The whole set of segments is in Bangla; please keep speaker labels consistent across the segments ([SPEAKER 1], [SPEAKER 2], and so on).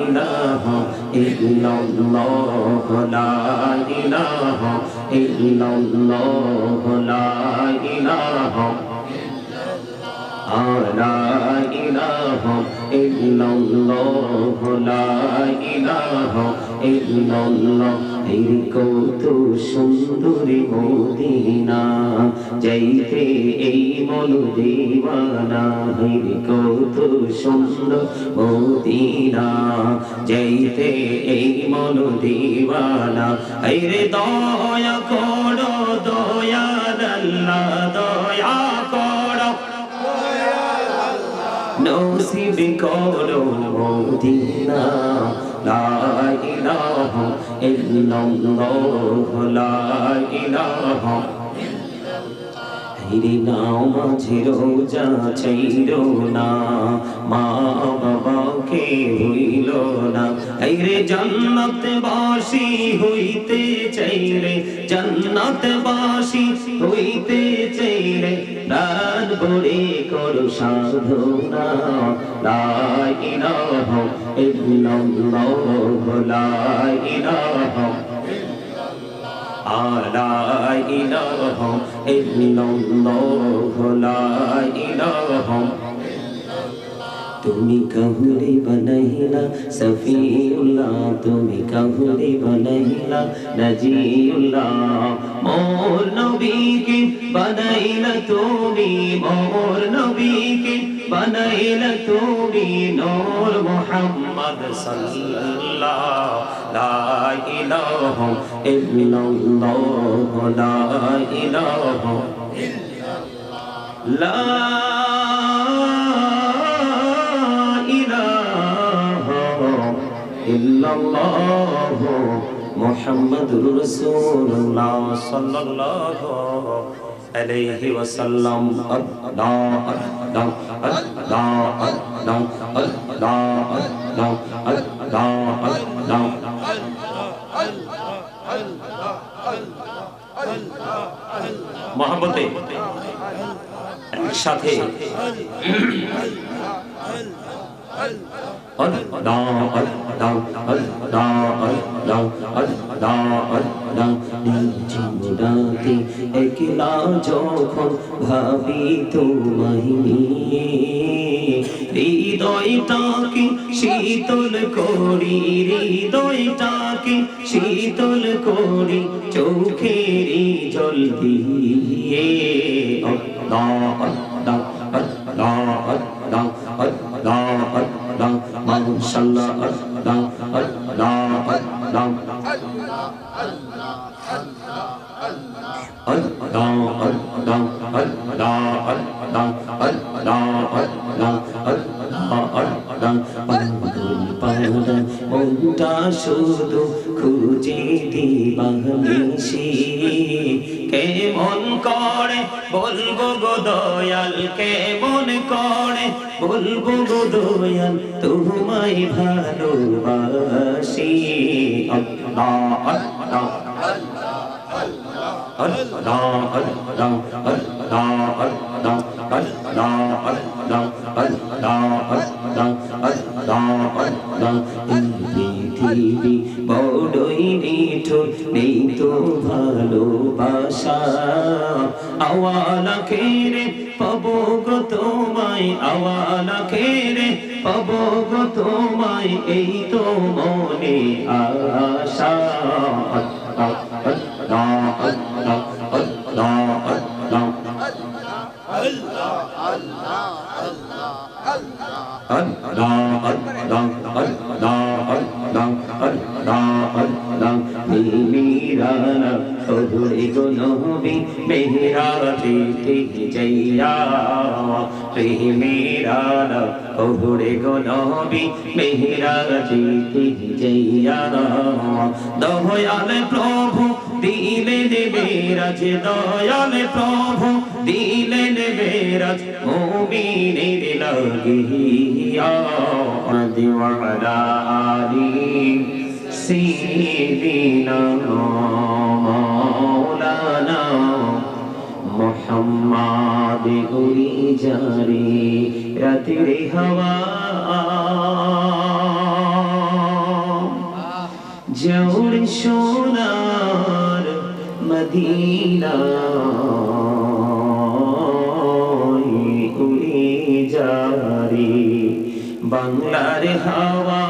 [SPEAKER 1] ইলাহা ইল্লাল্লাহ লা ইলাহা ইল্লাল্লাহ লা ইলাহা লা ইলাহা ইল্লাল্লাহ লা ইলাহা ইল্লাল্লাহ। এই কত সুন্দরী মদিনা, যাইতে এই মন দিওয়ানা। এই কত সুন্দর মদিনা, যাইতে এই মন দিওয়ানা। আরে দয়া করো দয়াল আল্লাহ, দয়া করো নসিব করো মদিনা। লা ইলাহা ইল্লাল্লাহ লা ইলাহা। হিরে নাও মাঝে রোজা ছাইরো না, মা বাবাকে ভুইল না। হিরে জান্নাত বাসী হইতে চাইলে, জান্নাত বাসী হইতে চাইলে প্রাণ ভরে করো সাধনা। লা ইলাহা ইল্লাল্লাহ লা ইলাহা লা ইলাহা ইল্লাল্লাহ লা ইলাহা। তুমি কাহুরে বানাইলা সফিউল্লাহ, তুমি কাহুরে বানাইলা নাজিউল্লাহ। মোর নবীকে বানাইলা তুমি, মোর নবীকে বানাইলা তুমি নূর মুহাম্মদ সাল্লাল্লাহ। লা ইলাহা ইল্লাল্লাহ লা ইলাহা লা ইল্লাল্লাহ মুহাম্মাদুর রাসূলুল্লাহ সাল্লাল্লাহু আলাইহি ওয়াসাল্লাম। আল্লাহ আল্লাহ আল্লাহ আল্লাহ আল্লাহ আল্লাহ আল্লাহ আল্লাহ। মহব্বতে একসাথে একলা যখন ভাবি তোমায় নিয়ে, হৃদয়টাকে শীতল করি, হৃদয়টাকে শীতল করি চোখেরই জল দিয়ে। আল্লাহ আল্লাহ আল্লাহ আল্লাহ আল্লাহ আল্লাহ মাশাআল্লাহ আল্লাহ আল্লাহ আল্লাহ মনটা শুধু খুঁজে দিবানিশি, কেমন করে বলবো গো দয়াল, কেমন করে বলবো গো দয়াল তোমায় ভালোবাসি। আল্লাহ আল্লাহ আল্লাহ আল্লাহ আল্লাহ আল্লাহ আল্লাহ আল্লাহ আল্লাহ আল্লাহ। এই পৃথিবী বড়ই নিঠুর, নেই তো ভালোবাসা। আওয়ালা কেরে পাবো গো তোমায়, আওয়ালা কেরে পাবো গো তোমায়, এই তো মনে আশা। আল্লাহ আল্লাহ আল্লাহ আল্লাহ আল্লাহ আল্লাহ আল্লাহ আল্লাহ। মেরানা ওরে গো নবী মেরাতে যাইয়া, মেরানা ওরে গো নবী মেরাতে যাইয়া। দয়াল প্রভু দিলেন মেরাজ, দয়াল প্রভু দিলেন মেরাজ মুমিনের লাগিয়া। দিওয়ালা আলী سيدنا مولانا محمد उड़ी जा रे रात रे हवा জৌর সোনার মদিনা উড়ে যারে বাংলার হাওয়া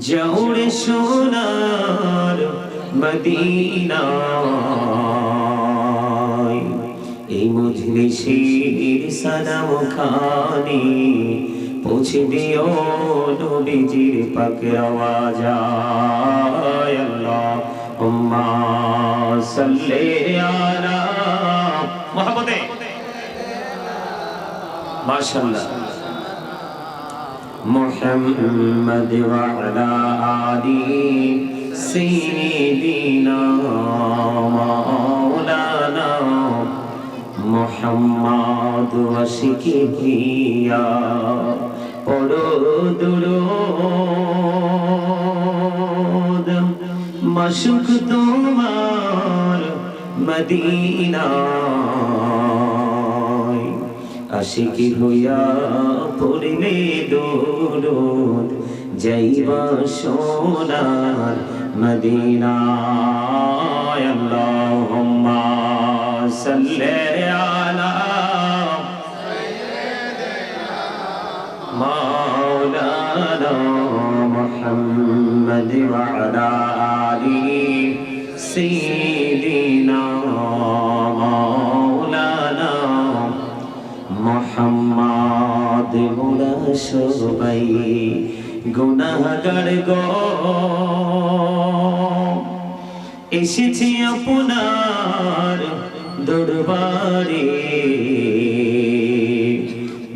[SPEAKER 1] জৌর সোনার মদিনা এই মজলিসের সালাম খানি পৌঁছে দিও নবীজির পাক আওয়াজ আল্লাহুম্মা সাল্লি আলা মুহাম্মাদে মাশাআল্লাহ মুহাম্মদ ওয়া আলা আলি সাইয়্যিদিনা মাওলানা মুহাম্মদ ওয়াসিকি প্রিয়া পড়ো দুরূদ মাশুক তোমার মদিনায় আশিকি হইয়া পড়লে দুরূদ যাইবা সোনার মদিনায় আল্লাহুম্মা সাল্লি আলা মাওলানা মুহাম্মদ ওয়া আলা আলি সাইয়্যিদিনা মাওলানা মুহাম্মদ মোরা সবাই গুনাহগার গো এসেছি আপনার দরবারে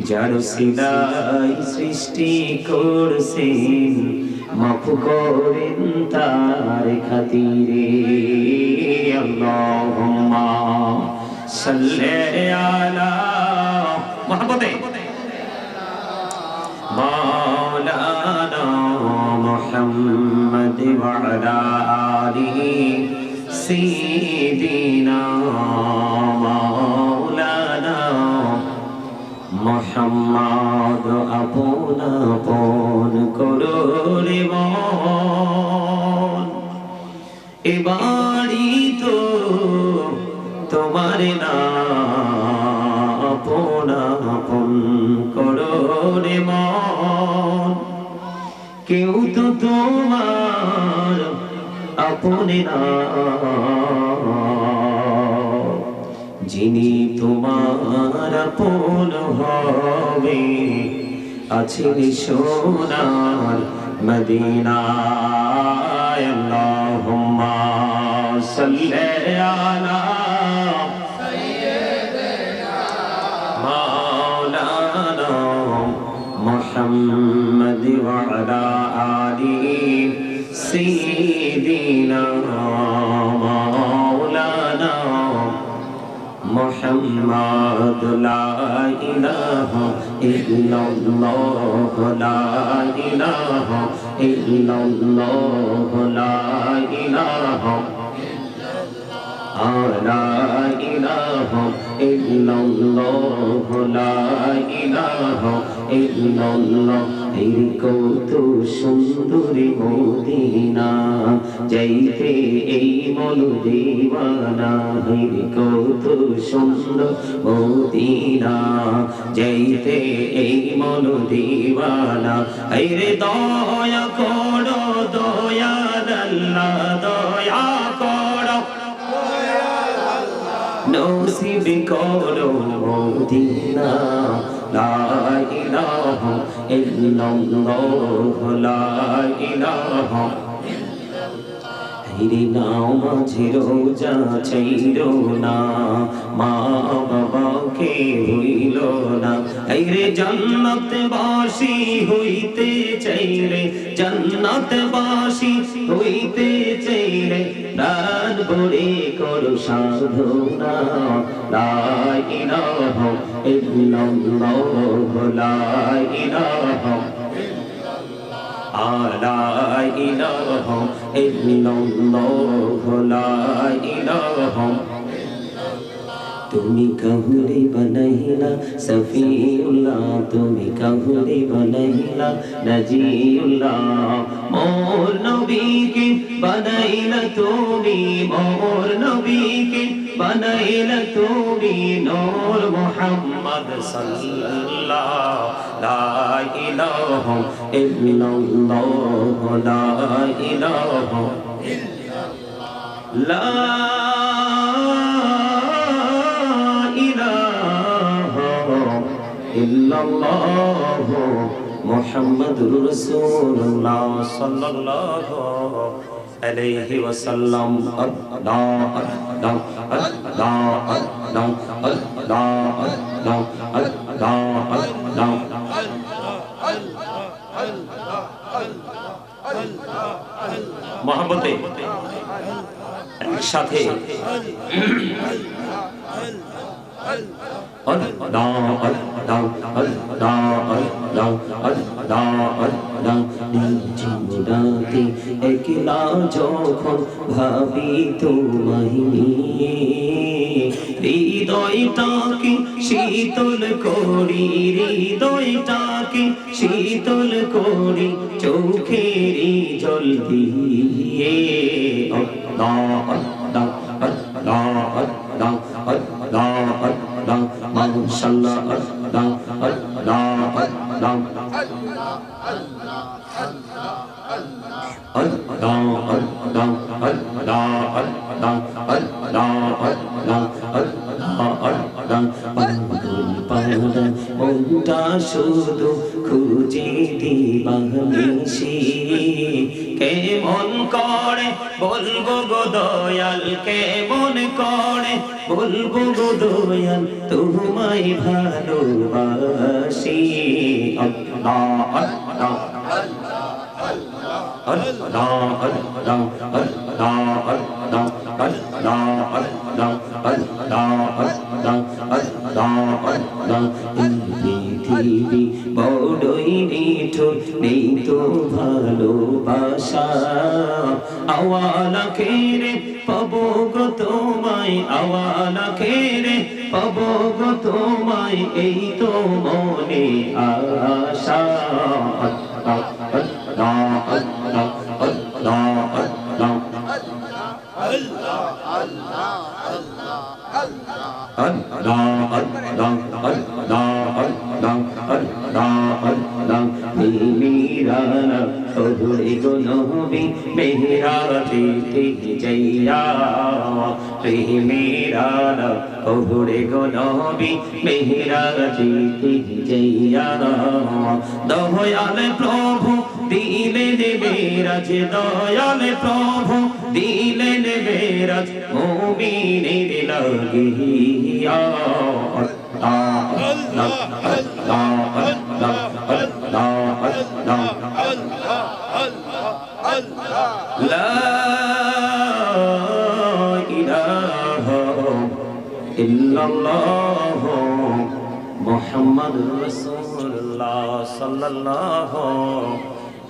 [SPEAKER 1] যার সিলাই সৃষ্টি করছেন মাফ করেন তার খাতিরে আল্লাহুম্মা সাল্লি আলা মুহাম্মাদে মাওলানা মুহাম্মদ ওয়া আলা আলিহি সাইয়্যিদিনা মাওলানা মুহাম্মদ আপনা আপন করো রে মন এবারই তো তোমার না আপনা আপন করো রে মন কেউ তো তোমার আপনে না যিনি তোমার আপন হবে আছেন সোনার মদিনায় আল্লাহুম্মা সাল্লি আলা সাইয়্যিদিনা মাওলানা মুহাম্মদ ওয়া আলা আলি সাইয়্যিদিনা মাওলানা মুহাম্মদ লা ইলাহা ইল্লাল্লাহ লা ইলাহা ইল্লাল্লাহ লা ইলাহা লা ইলাহা ইল্লাল্লাহ লা ইলাহা ইল্লাল্লাহ এই কত সুন্দরী মদিনা যাইতে এই মন দিওয়ানা এই কত সুন্দর মদিনা যাইতে এই মন দিওয়ানা এই রে দয়া করো দয়াল আল্লাহ দয়া করো নসিব করো মদিনা লা ইলাহা ইল্লাল্লাহ লা ইলাহা হিরে নাও মাঝে রোজা চাইরো না মা বাবাকে হইল না হিরে জান্নাত বাসী হইতে চাইলে জান্নাত বাসী হইতে চাইলে প্রাণ ভরে করো সাধনা লা ইলাহা ইল্লাল্লাহ লা ইলাহা লা ইলাহা ইল্লাল্লাহ লা ইলাহা তুমি কাহুরে বানাইলা সফিউল্লাহ, তুমি কাহুরে বানাইলা নাজিউল্লাহ। মোর নবীকে বানাইলা তুমি, মোর নবীকে বানাইলা তুমি নূর মুহাম্মদ সাল্লাল্লাহ। লা ইলাহা ইল্লাল্লাহ, লা ইলাহা ইল্লাল্লাহ, লা ইল্লাল্লাহ মুহাম্মাদুর রাসূলুল্লাহ সাল্লাল্লাহু আলাইহি ওয়াসাল্লাম। আল্লাহ আল্লাহ আল্লাহ আল্লাহ আল্লাহ আল্লাহ আল্লাহ মহব্বতে একসাথে একলা যখন ভাবি তোমায় নিয়ে, হৃদয়টাকে শীতল করি, হৃদয়টাকে শীতল করি চোখেরই জল দিয়ে। আল্লাহ আল্লাহ আল্লাহ আল্লাহ আল্লাহ আল্লাহ মাশাআল্লাহ আল্লাহ আল্লাহ আল্লাহ মনটা শুধু খুঁজে দিবানিশি, কেমন করে বলবো গো দয়াল, কেমন করে বলবো গো দয়াল তোমায় ভালোবাসি। আল্লাহ আল্লাহ আল্লাহ আল্লাহ আল্লাহ আল্লাহ আল্লাহ আল্লাহ আল্লাহ আল্লাহ। এই পৃথিবী বড়ই নিঠুর, নেই তো ভালোবাসা, আওয়ালা কেড়ে পাবো গো তোমায়, আওয়ালা কেড়ে পাবো গো তোমায়, এই তো মনে আশা। আল্লাহ আল্লাহ আল্লাহ আল্লাহ আল্লাহ মেহরানা ওরে গো নবী মেহরাতে যাইয়া, মেহরানা ওরে গো নবী মেহরাতে যাইয়া। দয়াল প্রভু দিলেন মেরাজ, দয়াল প্রভু দিলেন মেরাজ মুমিনের লাগিয়া। আল্লাহ আল্লাহ আল্লাহ আল্লাহ আল্লাহ আল্লাহ লা ইলাহা ইল্লাল্লাহ মুহাম্মাদুর রাসূলুল্লাহ সাল্লাল্লাহু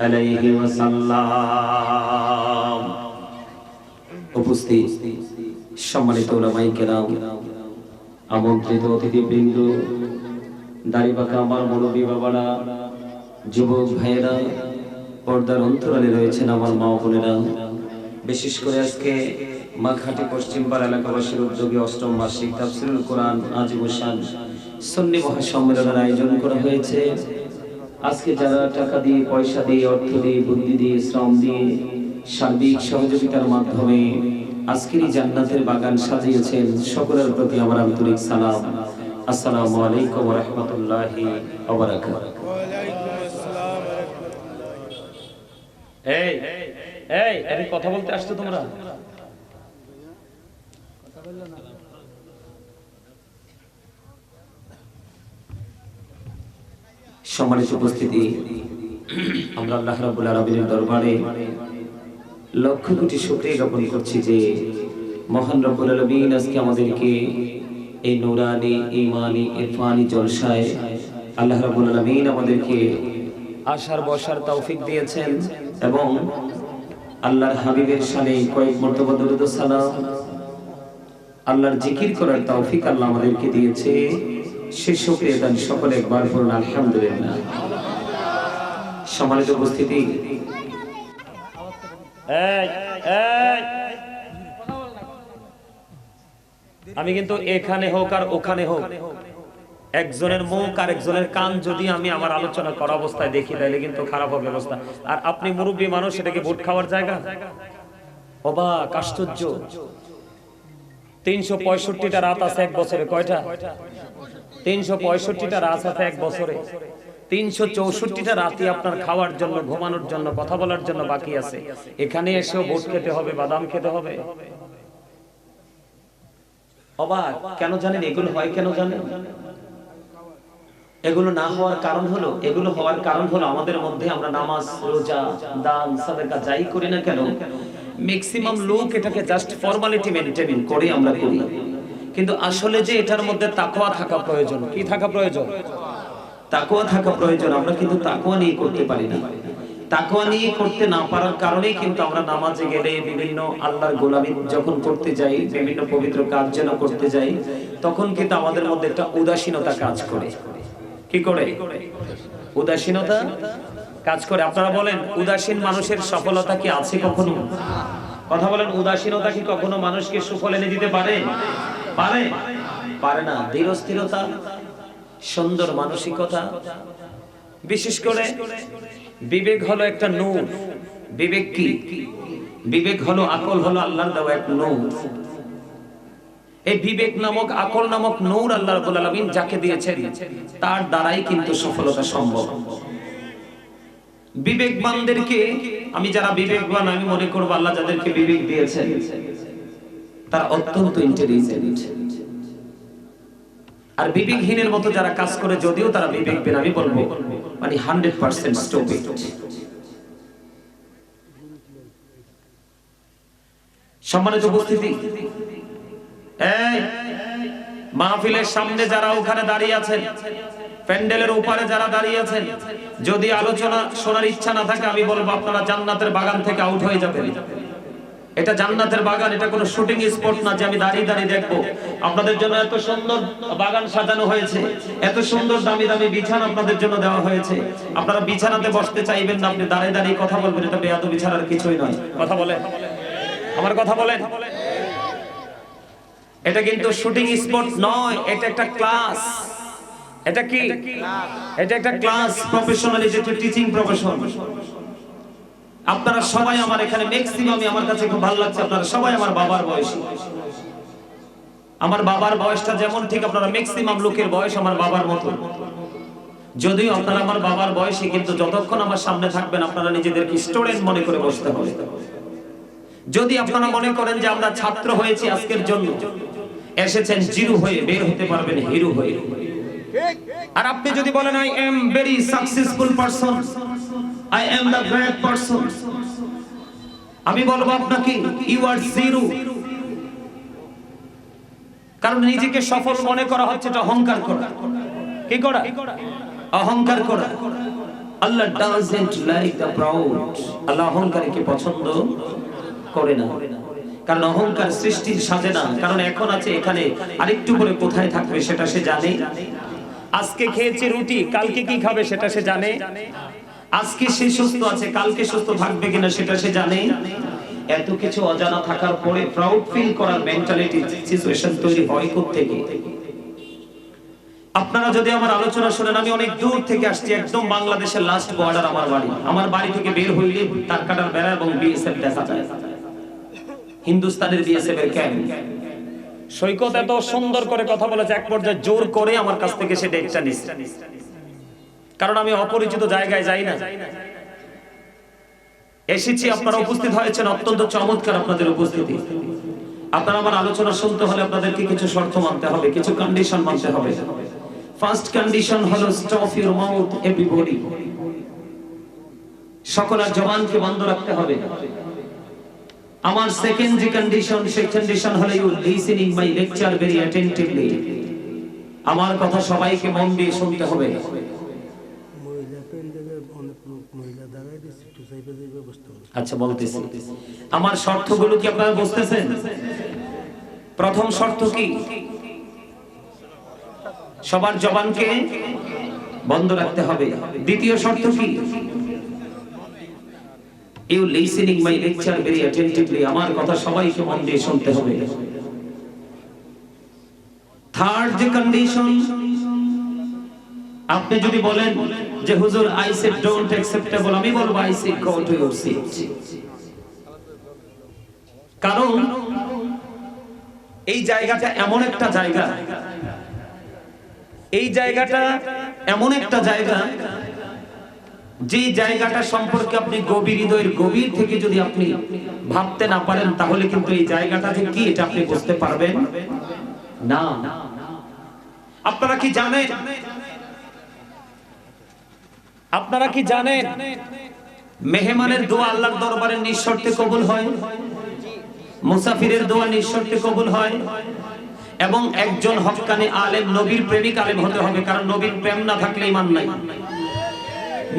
[SPEAKER 1] আলাইহি ওয়াসাল্লাম। উপস্থিত সম্মানিত উলামায়ে কেরাম, আমন্ত্রিত অতিথিবৃন্দ, দাড়িপাকা আমার মুরব্বী বাবারা, যুবক ভাইয়েরা, পর্দার অন্তরালে রয়েছেন আমার মা বোনেরা, বিশেষ করে আজকে মাঘাটি পশ্চিমপাড়া এলাকাবাসীর উদ্যোগে অষ্টম বার্ষিক তাফসীরুল কোরআন আজিমুশান সুন্নি মহাসম্মেলনের আয়োজন করা হয়েছে। আজকে যারা টাকা দিয়ে, পয়সা দিয়ে, অর্থ দিয়ে, বুদ্ধি দিয়ে, শ্রম দিয়ে, সার্বিক সহযোগিতার মাধ্যমে আজকের এই জান্নাতের বাগান সাজিয়েছেন, সকলের প্রতি আমার আন্তরিক সালাম। আসসালামু আলাইকুম ওয়া রাহমাতুল্লাহি ওয়া বারাকাতুহু। ওয়া আলাইকুম আসসালাম ওয়া রাহমাতুল্লাহ। এই আমি কথা বলতে আসছো তোমরা? কথা বললো না। সম্মানিত উপস্থিতি, আমরা আল্লাহ রাব্বুল আলামিনের দরবারে লক্ষ কোটি শুকরিয়া জ্ঞাপন করছি যে মহান রব্বুল আলামিন আজকে আমাদেরকে এই নূরানি ঈমানি ইরফানি জলসায় আল্লাহ রাব্বুল আলামিন আমাদেরকে আসার বসার তৌফিক দিয়েছেন এবং আল্লাহর হাবিবের শানে কয়েক মর্তবা দরুদ ও সালাম আল্লাহর জিকির করার তৌফিক আল্লাহ আমাদেরকে দিয়েছে, সে শুকরিয়া দান সকলে একবার বলুন আলহামদুলিল্লাহ। সম্মানিত উপস্থিতি,
[SPEAKER 2] আমি কিন্তু এখানে হোক আর ওখানে হোক, একজনের মুখ আর একজনের কান যদি আমি আমার আলোচনা করা অবস্থায় দেখি তাহলে কিন্তু খারাপ হবে অবস্থা। আর আপনি মুরব্বী মানুষ, এটাকে ভোট খাওয়ার জায়গা? অবাক, আশ্চর্য। 365টা রাত আছে এক বছরে, কয়টা? 365টা রাত আছে এক বছরে। 364টা রাতই আপনার খাওয়ার জন্য, ঘুমানোর জন্য, কথা বলার জন্য বাকি আছে। এখানে এসেও ভোট খেতে হবে, বাদাম খেতে হবে।
[SPEAKER 1] অবাক কেন জানেন? এগুলো হয় কেন জানেন? এগুলো না হওয়ার কারণ হলো, এগুলো হওয়ার কারণ হলো আমাদের মধ্যে আমরা নামাজ, রোজা, দান, সাদাকা যাই করি না কেন, ম্যাক্সিমাম লোক এটাকে জাস্ট ফর্মালিটি মেইনটেইন করে আমরা করি। কিন্তু আসলে যে এটার মধ্যে তাকওয়া থাকা প্রয়োজন।
[SPEAKER 2] কি থাকা প্রয়োজন?
[SPEAKER 1] তাকওয়া থাকা প্রয়োজন। আমরা কিন্তু তাকওয়া নিয়ে করতে পারি না। তাকওয়া নিয়ে করতে না পারার কারণেই কিন্তু আমরা নামাজে গেলে, বিভিন্ন আল্লাহর গোলামি যখন করতে যাই, বিভিন্ন পবিত্র কাজ যেন করতে যাই, তখন কিন্তু আমাদের মধ্যে একটা উদাসীনতা কাজ করে। কি করে? উদাসীনতা কাজ করে। আপনারা বলেন, উদাসীন মানুষের সফলতা কি আছে কখনো? কথা বলেন, উদাসীনতা কি কখনো মানুষকে সুফল এনে দিতে পারে? পারে? পারে না। ধীরস্থিরতা, সুন্দর মানসিকতা, বিশেষ করে বিবেক হলো একটা নূর। বিবেক কি? বিবেক হলো, আকল হলো আল্লাহর দেওয়া এক নূর। এই বিবেক নামক, আকল নামক নূর আল্লাহ রাব্বুল আলামিন যাকে দিয়েছেন, তার দ্বারাই কিন্তু সফলতা সম্ভব। বিবেকবানদেরকে, আমি যারা বিবেকবান আমি মনে করব আল্লাহ যাদেরকে বিবেক দিয়েছেন তারা অত্যন্ত ইন্টেলিজেন্ট। আর বিবেকহীনের মতো যারা কাজ করে, যদিও তারা বিবেকহীন, আমি বলবো মানে 100% স্টুপিড। সম্মানিত উপস্থিতি, এই মাহফিলের সামনে যারা ওখানে দাঁড়িয়ে আছেন, প্যান্ডেলের উপরে যারা দাঁড়িয়ে আছেন, যদি আলোচনা শোনার ইচ্ছা না থাকে, আমি বলবো আপনারা জান্নাতের বাগান থেকে আউট হয়ে যাবেন। এটা জান্নাতের বাগান, এটা কোনো শুটিং স্পট না যে আমি দাঁড়িয়ে দাঁড়িয়ে দেখবো। আপনাদের জন্য এত সুন্দর বাগান সাজানো হয়েছে, এত সুন্দর দামি দামি বিছানা আপনাদের জন্য দেওয়া হয়েছে। আপনারা বিছানাতে বসতে চাইবেন না, আপনি দাঁড়িয়ে দাঁড়িয়ে কথা বলবেন। এটা বেয়াদবি ছাড়ার কিছুই নয়। কথা বলেন, আমার কথা বলেন। এটা কিন্তু শুটিং স্পট নয়, এটা একটা ক্লাস। এটা কি? এটা একটা ক্লাস, প্রফেশনালিটি, একটা টিচিং প্রফেশন। আপনারা সবাই আমার এখানে ম্যাক্সিমামই, আমার কাছে খুব ভালো লাগছে, আপনারা সবাই আমার বাবার বয়সী। আমার বাবার বয়সটা যেমন, ঠিক আপনারা ম্যাক্সিমাম লোকের বয়স আমার বাবার মতো। যদিও আপনারা আমার বাবার বয়সী, কিন্তু যতক্ষণ আমার সামনে থাকবেন আপনারা নিজেদেরকে স্টুডেন্ট মনে করে বসতে হবে। যদি আপনারা মনে করেন যে আমরা ছাত্র হয়েছি আজকের জন্য, এসেছেন জিরো হয়ে, বের হতে পারবেন হিরো হয়ে। আর আপনি যদি বলেন I am very successful person, I am the great person, আমি বলবো আপনাকে you are zero। কারণ নিজেকে সফল মনে করা হচ্ছে এটা অহংকার করা। কি করা? অহংকার করা। আল্লাহ doesn't like the proud, আল্লাহ অহংকারীকে পছন্দ করে না। কারণ অহংকার সৃষ্টির সাজে না। কারণ এখন আছে এখানে, আরেকটু পরে কোথায় থাকবে সেটা সে জানে।
[SPEAKER 2] আজকে খেয়েছে রুটি, কালকে কি খাবে সেটা সে জানে।
[SPEAKER 1] আজকে সে সুস্থ আছে, কালকে সুস্থ থাকবে কিনা সেটা সে জানে। এত কিছু অজানা থাকার পরে প্রাউড ফিল করার মেন্টালিটি, সিচুয়েশন তৈরি হয় কোত্থেকে? আপনারা যদি আমার আলোচনা শুনেন, আমি অনেক দূর থেকে আসছি, একদম বাংলাদেশের লাস্ট বর্ডার আমার বাড়ি। আমার বাড়ি থেকে বের হইলে তার কাটার বেড়া এবং বিএসএফ দেখা যায়, হিন্দুস্তানের বিএসএফ এর ক্যাম্প।
[SPEAKER 2] সৈকত এত সুন্দর করে কথা বলেছে, এক পর্যায়ে জোর করে আমার কাছ থেকে সে ডেটটা নিচ্ছে। কারণ আমি অপরিচিত জায়গায় যাই না, এসেছি, আপনারা উপস্থিত হয়েছেন, অত্যন্ত চমৎকার আপনাদের উপস্থিতি। আপনারা আমার আলোচনা শুনতে হলে আপনাদেরকে কিছু শর্ত মানতে হবে, কিছু কন্ডিশন মানতে হবে। ফার্স্ট কন্ডিশন হলো স্টপ ইউর মাউথ এভরিবডি, সকলের জবানকে বন্ধ রাখতে হবে। আমার সেকেন্ড যে কন্ডিশন, সেই কন্ডিশন হলো you listening my lecture very attentively, আমার কথা সবাইকে মন দিয়ে শুনতে হবে। আচ্ছা বলতেছি, আমার শর্তগুলো কি আপনারা বুঝতেছেন?
[SPEAKER 1] প্রথম শর্ত কি? সবার জবানকে বন্ধ রাখতে হবে। দ্বিতীয় শর্ত কি? You listening my lecture very attentively, আমার কথা সবাইকে মন দিয়ে শুনতে হবে। থার্ড যে কন্ডিশন, আপনি যদি বলেন যে হুজুর আই সেড ডোন্ট অ্যাকসেপ্টেবল, আমি বলবো I say go to your seat. কারণ এই জায়গাটা এমন একটা জায়গা, এই জায়গাটা এমন একটা জায়গা যে জায়গাটা সম্পর্কে আপনি গভীর হৃদয়ের গভীর থেকে যদি আপনি ভাবতে না পারেন, তাহলে কিন্তু এই জায়গাটা যে কি এটা আপনি বুঝতে পারবেন না। আপনারা কি জানেন, আপনারা কি জানেন মেহমানের দোয়া আল্লাহর দরবারে নিঃশর্তে কবুল হয়, মুসাফিরের দোয়া নিঃশর্তে কবুল হয়, এবং একজন হক্কানি আলেম, নবীর প্রেমিক আলেম হতে হবে, কারণ নবীর প্রেম না থাকলে ঈমান নাই।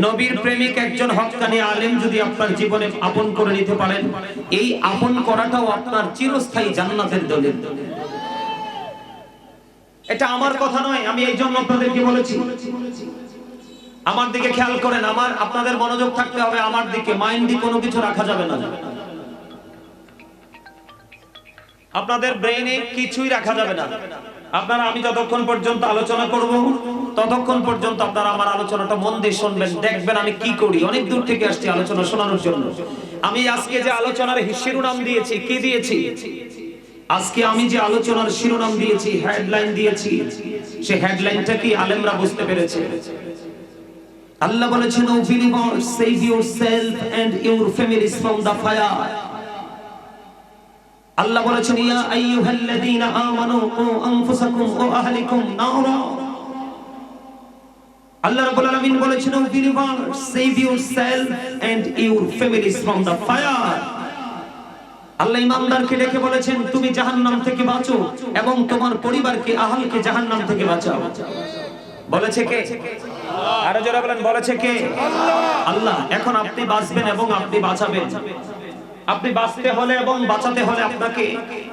[SPEAKER 1] নবীর প্রেমিক একজন হক্কানি আলেম যদি আপনার জীবনে আপন করে নিতে পারেন, এই আপন করাটাও আপনার চিরস্থায়ী জান্নাতের দলিল। এটা আমার কথা নয়, আমি এই জন্য আপনাদেরকে বলেছি। আমার দিকে খেয়াল করেন, আপনাদের মনোযোগ থাকতে হবে আমার দিকে, মাইন্ডে কোনো কিছু রাখা যাবে না, আপনাদের ব্রেইনে কিছুই রাখা যাবে না। আপনারা, আমি যতক্ষণ পর্যন্ত আলোচনা করব ততক্ষণ পর্যন্ত আপনারা আমার আলোচনাটা মন দিয়ে শুনবেন, দেখবেন আমি কি করি। অনেক দূর থেকে আসছি আলোচনা শোনানোর জন্য। আমি আজকে যে আলোচনার শিরোনাম দিয়েছি, কি দিয়েছি? আজকে আমি যে আলোচনার শিরোনাম দিয়েছি, হেডলাইন দিয়েছি, সেই হেডলাইনটা কি আলেমরা বুঝতে পেরেছে? আল্লাহ বলেছেন, O believers, save yourself and your families from the fire. আল্লাহ বলেছেন, ইয়া আইয়ুহাল্লাযীনা আমানু কু আনফুসাকুম ওয়া আহলিকুম নারা। আল্লাহ রাব্বুল আলামিন বলেছেন, O believers, save yourself and your families from the fire. আল্লাহ ঈমানদারকে ডেকে বলেছেন, তুমি জাহান্নাম থেকে বাঁচো এবং তোমার পরিবারকে, আহলকে জাহান্নাম থেকে বাঁচাও। বলেছে কে? আল্লাহ। আরো জোরে বলেন, বলেছে কে? আল্লাহ। আল্লাহ। এখন আপনি বাঁচবেন এবং আপনি বাঁচাবেন। আপনি বাঁচতে হলে এবং বাঁচাতে হলে আপনাকে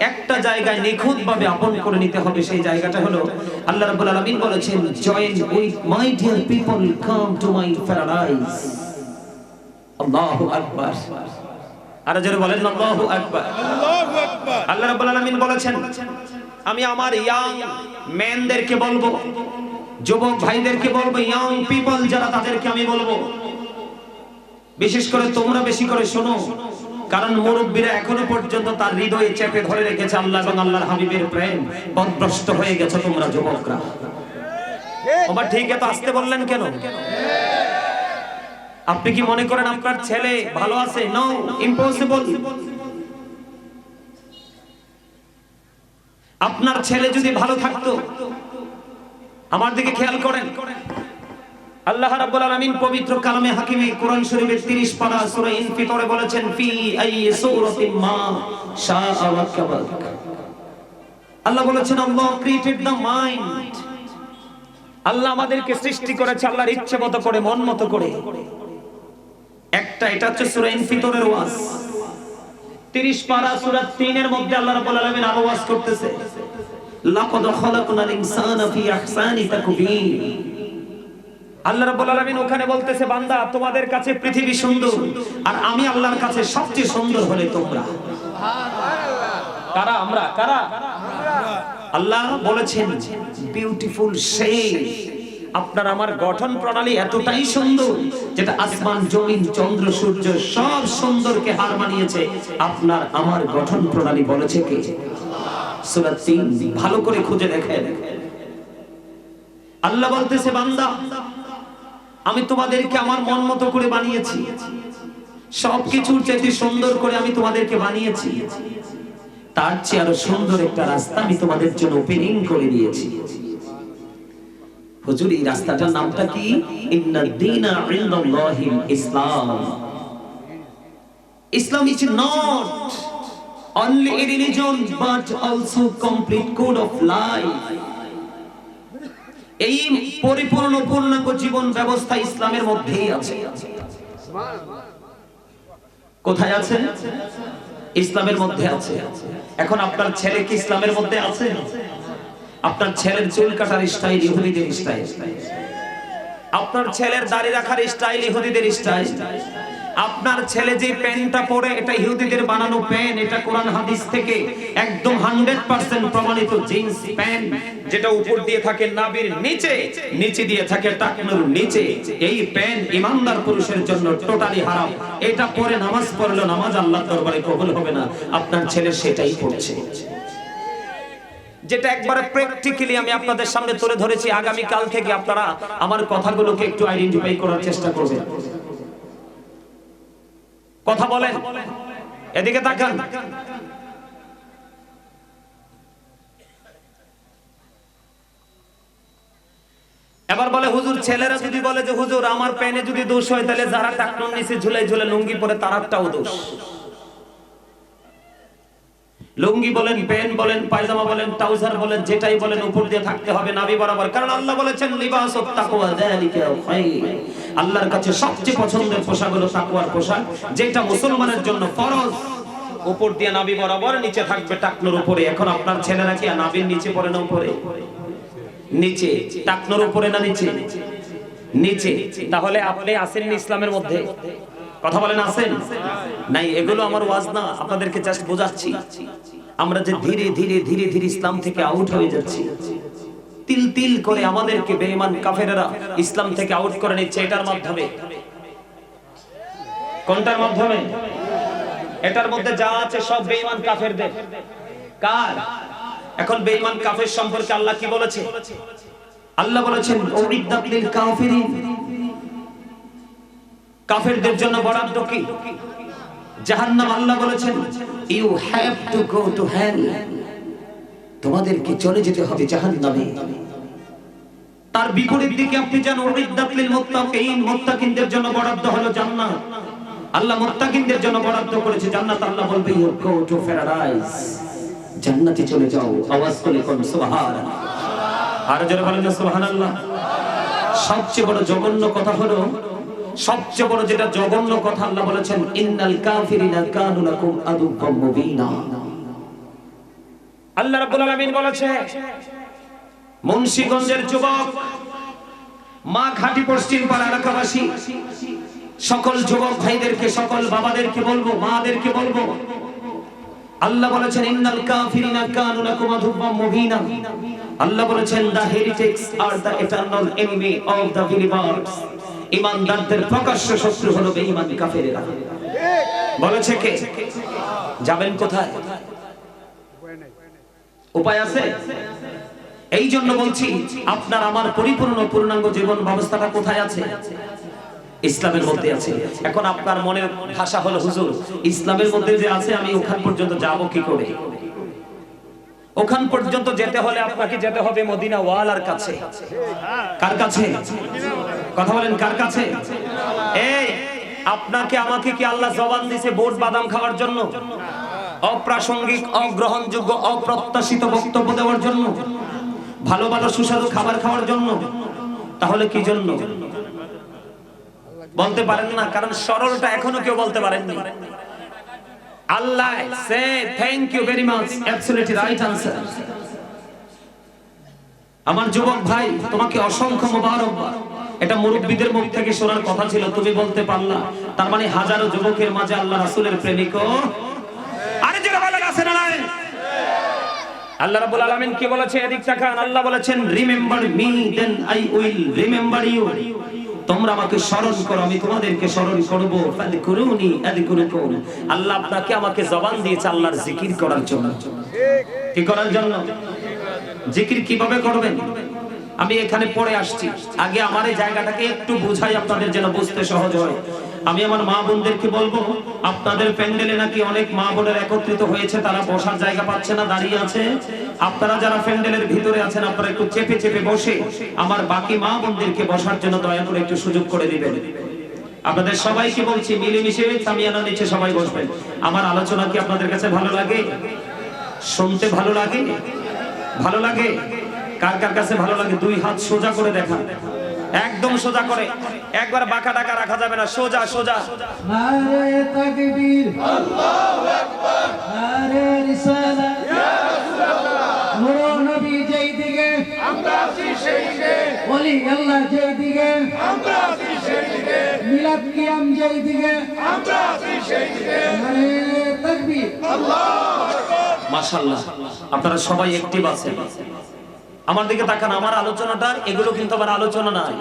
[SPEAKER 1] একটা জায়গায় নিখুঁতভাবে আপন করে নিতে হবে। সেই জায়গাটা হলো, আল্লাহ রাব্বুল আলামিন বলেছেন, join with my dear people, come to my paradise. আল্লাহু আকবার। আরো জোরে বলেন, আল্লাহু আকবার। আল্লাহু আকবার। আল্লাহ রাব্বুল আলামিন বলেছেন, আমি আমার ইয়াং মেনদেরকে বলবো, যুবক ভাইদেরকে বলবো, ইয়াং পিপল যারা, তাদেরকে আমি বলবো, বিশেষ করে তোমরা বেশি করে শোনো, কারণ মুরব্বীরা এখনো পর্যন্ত তার হৃদয়ে চেপে ধরে রেখেছে আল্লাহ এবং আল্লাহর হাবিবের প্রেম। পথভ্রষ্ট হয়ে গেছে তোমরা যুবকরা। ওমা ঠিক এত আসতে বললেন কেন? আপনি কি মনে করেন আপনার ছেলে ভালো আছে? No, impossible. আপনার ছেলে যদি ভালো থাকতো, আমার দিকে খেয়াল করেন, আল্লাহ রাব্বুল আলামিন পবিত্র কালামে হাকিমে কোরআন শরীফের 30 পারা সূরা ইনফিতরে বলেছেন, ফি আইয়ি সূরাতিন মা শাআ রাকাবাক। আল্লাহ বলেছেন, আল্লাহ ক্রিয়েটেড দ্য মাইন্ড। আল্লাহ আমাদেরকে সৃষ্টি করেছে আল্লাহর ইচ্ছে মতো করে, মন মতো করে। একটা এটা হচ্ছে সূরা ইনফিতরের ওয়াজ। 30 পারা সূরা 3 এর মধ্যে আল্লাহ রাব্বুল আলামিন আরো ওয়াজ করতেছে, লাকাদ খালাকনাল ইনসানা ফি আহসানি তাকবীর। আল্লাহ রাব্বুল আলামিন ওখানে বলতেছে, বান্দা তোমাদের কাছে পৃথিবী সুন্দর, আর আমি আল্লাহর কাছে সবচেয়ে সুন্দর হলে তোমরা। সুবহানাল্লাহ। কারা? আমরা। কারা? আল্লাহ বলেছেন, বিউটিফুল শেপ। আপনার আমার গঠন প্রণালী এতটাই সুন্দর, যেটা আসমান, জমিন, চন্দ্র, সূর্য সব সুন্দরকে হার মানিয়েছে। আপনার আমার গঠন প্রণালী বলেছে কে? সূরা 3 ভালো করে খুঁজে দেখেন। আল্লাহ বলতেছে, বান্দা আমি তোমাদেরকে আমার মন মতো করে বানিয়েছি, সবকিছুর চেয়ে সুন্দর করে আমি তোমাদেরকে বানিয়েছি। তার চেয়ে আরো সুন্দর একটা রাস্তা আমি তোমাদের জন্য ওপেনিং করে দিয়েছি। হুজুর, এই রাস্তাটার নামটা কি? ইন্নাদ দীনা ইনদাল্লাহিল ইসলাম। ইসলাম is not only a religion but also complete code of life. এই পরিপূর্ণ পূর্ণাঙ্গ জীবন ব্যবস্থা ইসলামের মধ্যেই আছে। কোথায় আছে? ইসলামের মধ্যে আছে। এখন আপনার ছেলে কি ইসলামের মধ্যে আছে? আপনার ছেলের চুল কাটার স্টাইল ইহুদিদের স্টাইল, আপনার ছেলের দাড়ি রাখার স্টাইল ইহুদিদের স্টাইল, আপনার ছেলে যে প্যান্টটা পরে এটা ইহুদিদের বানানো প্যান্ট, এটা কোরআন হাদিস থেকে একদম 100% প্রমাণিত জিন্স প্যান্ট, যেটা উপর দিয়ে থাকে নাভির নিচে, নিচে দিয়ে থাকে টাকনুর নিচে। এই প্যান্ট ইমানদার পুরুষের জন্য টোটালি হারাম। এটা পরে নামাজ পড়লে নামাজ আল্লাহর দরবারে কবুল হবে না। আপনার ছেলে সেটাই পড়ছে, যেটা একবারে প্র্যাকটিক্যালি আমি আপনাদের সামনে তুলে ধরেছি। আগামী কাল থেকে আপনারা আমার কথাগুলোকে একটু আইডেন্টিফাই করার চেষ্টা করবেন। কথা বলেন, এদিকে তাকান। এবার বলে হুজুর, ছেলেরা যদি বলে যে হুজুর আমার প্যানে যদি দোষ হয় তাহলে যারা টাকনুর নিচে ঝুলে ঝুলে লুঙ্গি পরে তারাটাও দোষ। লুঙ্গি বলেন, প্যান্ট বলেন, পায়জামা বলেন, ট্রাউজার বলেন, যেটাই বলেন উপর দিয়ে থাকতে হবে নাভি বরাবর। কারণ আল্লাহ বলেছেন লিবাসুত তাকওয়া যালিকা খায়র। আল্লাহর কাছে সবচেয়ে পছন্দের পোশাক হলো তাকওয়ার পোশাক, যেটা মুসলমানের জন্য ফরজ। উপর দিয়ে নাভি বরাবর, নিচে থাকবে টাকনুর উপরে। এখন আপনার ছেলেরা কি নাভির নিচে পড়ে না উপরে? নিচে। টাকনুর উপরে না নিচে? নিচে। তাহলে আপনি আছেন ইসলামের মধ্যে? কথা বলেন আছেন? নাই। এগুলো আমার ওয়াজ না, আপনাদেরকে জাস্ট বোঝাচ্ছি। আমরা যে ধীরে ধীরে ধীরে ধীরে ইসলাম থেকে আউট হয়ে যাচ্ছি, তিল তিল করে আমাদেরকে বেঈমান কাফেররা ইসলাম থেকে আউট করে নিচ্ছে। এটার মাধ্যমে, কোনটার মাধ্যমে? এটার মধ্যে যা আছে সব বেঈমান কাফেরদের। কার? এখন বেঈমান কাফের সম্পর্কে আল্লাহ কি বলেছে? আল্লাহ বলেছেন উইদ্দাত লিল কাফিরিন। কাফেরদের জন্য বরাদ্দ কি? জাহান্নাম। আল্লাহ বলেছেন you have to go to hell. তোমাদেরকে চলে যেতে হবে জাহান্নামে। তার বিপরীত দিকে আপনি জানেন উইদ্দাত লিল মুত্তাকিন। মুত্তাকিনদের জন্য বরাদ্দ হলো জান্নাত। আল্লাহ মুত্তাকিনদের জন্য বরাদ্দ করেছে জান্নাত। আল্লাহ বলবে ইউ গো টু প্যারাডাইস। জান্নাতে চলে যাও। আওয়াজ করে কোন সুবহানাল্লাহ। আর যারা বলেন সুবহানাল্লাহ। সবচেয়ে বড় জঘন্য কথা হলো, সবচেয়ে বড় যেটা জঘন্য কথা, আল্লাহ বলেছেন ইন্নাল কাফিরিনা কানু লাকুম আদুওয়াম মুবিনা। আল্লাহ রাব্বুল আলামিন বলেছে মুন্সিগঞ্জের যুবক, মা ঘাটি পশ্চিম পাড়া এলাকাবাসী সকল যুবক ভাইদেরকে, সকল বাবাদেরকে বলবো, মাদেরকে বলবো, আল্লাহ বলেছেন ইন্নাল কাফিরিনা কানু লাকুম আদুওয়াম মুবিনা। আল্লাহ বলেছেন the heretics are the eternal enemy of the believers। ঈমানদারদের প্রকাশ্য শত্রু হলো বেঈমান কাফেররা। বলেছে কে? যাবেন কোথায়? উপায় আছে? এই জন্য বলছি আপনার আমার পরিপূর্ণ পূর্ণাঙ্গ জীবন ব্যবস্থাটা কোথায় আছে? ইসলামের মধ্যে আছে। এখন আপনার মনের ভাষা হলো হুজুর ইসলামের মধ্যে যে আছে আমি ওখান পর্যন্ত যাব কি করে? ওখান পর্যন্ত যেতে হলে আপনাকে যেতে হবে মদিনা ওয়ালার কাছে। কার কাছে? কথা বলেন কার কাছে? এই আপনাকে আমাকে কি আল্লাহ জবান দিয়েছে বোট বাদাম খাওয়ার জন্য, অপ্রাসঙ্গিক, অগ্রহণযোগ্য, অপ্রত্যাশিত বক্তব্য দেওয়ার জন্য, ভালো ভালো সুস্বাদু খাবার খাওয়ার জন্য? তাহলে কি জন্য বলতে পারেন না? কারণ সরলটা এখনো কেউ বলতে পারেননি। আল্লাহ সে thank you very much, absolutely right answer. আমার যুবক ভাই তোমাকে অসংখ্য মোবারকবাদ। এটা মুরব্বিদের মুখ থেকে শোনার কথা ছিল, তুমি বলতে পারলা। তার মানে হাজারো যুবকের মাঝে আল্লাহ রাসূলের প্রেমিকও। আরে যারা বলেন আছে না নাই? আল্লাহ রাব্বুল আলামিন কি বলেছে? এদিক তাকান। আল্লাহ বলেছেন remember me then I will remember you. তোমরা আমাকে স্মরণ করো, আমি তোমাদেরকে স্মরণ করব। ফাযকুরুনি আযকুরুকুম। আল্লাহ আপনাকে আমাকে জবান দিয়েছে আল্লাহর জিকির করার জন্য। কি করার জন্য? জিকির কিভাবে করবেন আমি এখানে পড়ে আসছি। আগে আমার এই জায়গাটাকে একটু বুঝাই আপনাদের যেন বুঝতে সহজ হয়। আমি আমার মা বোনদেরকে বলবো, আপনাদের প্যান্ডেলে নাকি অনেক মা বোনের একত্রিত হয়েছে, তারা বসার জায়গা পাচ্ছে না, দাঁড়িয়ে আছে। আপনারা যারা প্যান্ডেলের ভিতরে আছেন আপনারা একটু চেপে চেপে বসে আমার বাকি মা বোনদেরকে বসার জন্য দয়া করে একটু সুযোগ করে দিবেন। আপনাদের সবাইকে বলছি মিলেমিশে সামিয়ানার নিচে সবাই বসবেন। আমার আলোচনা কি আপনাদের কাছে ভালো লাগে? শুনতে ভালো লাগে? ভালো লাগে? কার কার কাছে ভালো লাগে দুই হাত সোজা করে দেখান।
[SPEAKER 2] একদম সোজা করে, একবার বাঁকা টাকা রাখা যাবে না, সোজা সোজা।
[SPEAKER 3] নারে তাকবীর, আল্লাহু আকবার, নারে রিসালাত, ইয়া রাসূলুল্লাহ। নূর নবী যেই দিকে আমরা আছি সেই দিকে, ওলি আল্লাহ যেই দিকে আমরা আছি সেই দিকে, মিলাদ কিয়াম যেই দিকে আমরা আছি সেই দিকে। নারে তাকবীর, আল্লাহু আকবার।
[SPEAKER 2] মাশাআল্লাহ, আপনারা সবাই অ্যাক্টিভ আছেন। আমার দিকে তাকান, আমার আলোচনাটা এগুলো কিন্তু আমার আলোচনা নয়।